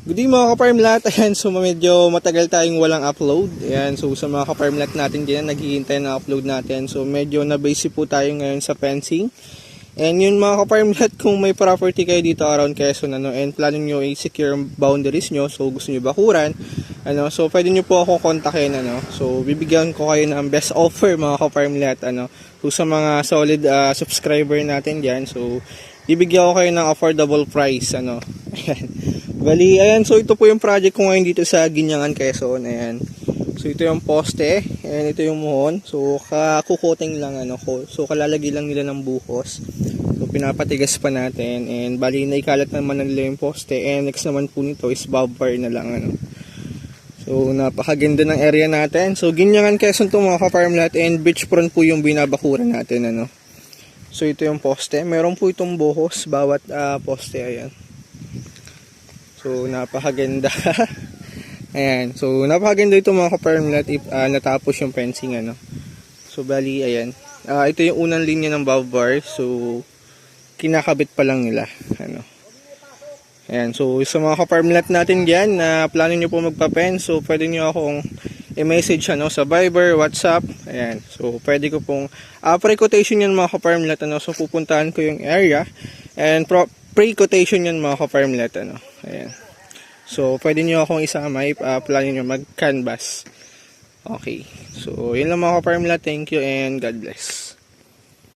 Good day mga ka-farmlat. Ayan, so medyo matagal tayong walang upload. Ayan, so sa mga ka-farmlat natin dyan, naghihintay na upload natin. So medyo na-busy po tayo ngayon sa fencing. And yun mga ka-farmlat, kung may property kayo dito around Quezon, and planning nyo i-secure boundaries nyo, so gusto nyo bakuran, so pwede nyo po ako kontakin, so bibigyan ko kayo ng best offer mga ka-farmlat, so sa mga solid subscriber natin dyan, so bibigyan ko kayo ng affordable price, ayan. Bali, ayan, so ito po yung project ko ngayon dito sa Ginyangan, Quezon, ayan. So ito yung poste, and ito yung muhon. So kakukoting lang, so kalalagay lang nila ng buhos. So pinapatigas pa natin, and bali naikalat naman nila yung poste, and next naman po nito is bobber na lang, So napakaganda ng area natin. So Ginyangan, Quezon to mga ka-farmlat, and beachfront po yung binabakuran natin, So ito yung poste, meron po itong buhos bawat poste, ayan. So napakaganda. Ayan, so napakaganda ito mga ka-farmlat if natapos yung fencing, So bali, ayan, ito yung unang linya ng bobber, so kinakabit pa lang nila, Ayan, so sa mga ka-farmlat natin dyan na plano nyo po magpa-pen, so pwede nyo akong i-message sa Viber, WhatsApp. Ayan, so pwede ko pong pre-quotation yan mga ka-farmlat, so pupuntahan ko yung area, and pre-quotation yan mga ka-farmlat, Ayan. So, pwede nyo akong isama, plano nyo mag-canvas. Okay. So, yun lang mga ka-farmlat. Thank you and God bless.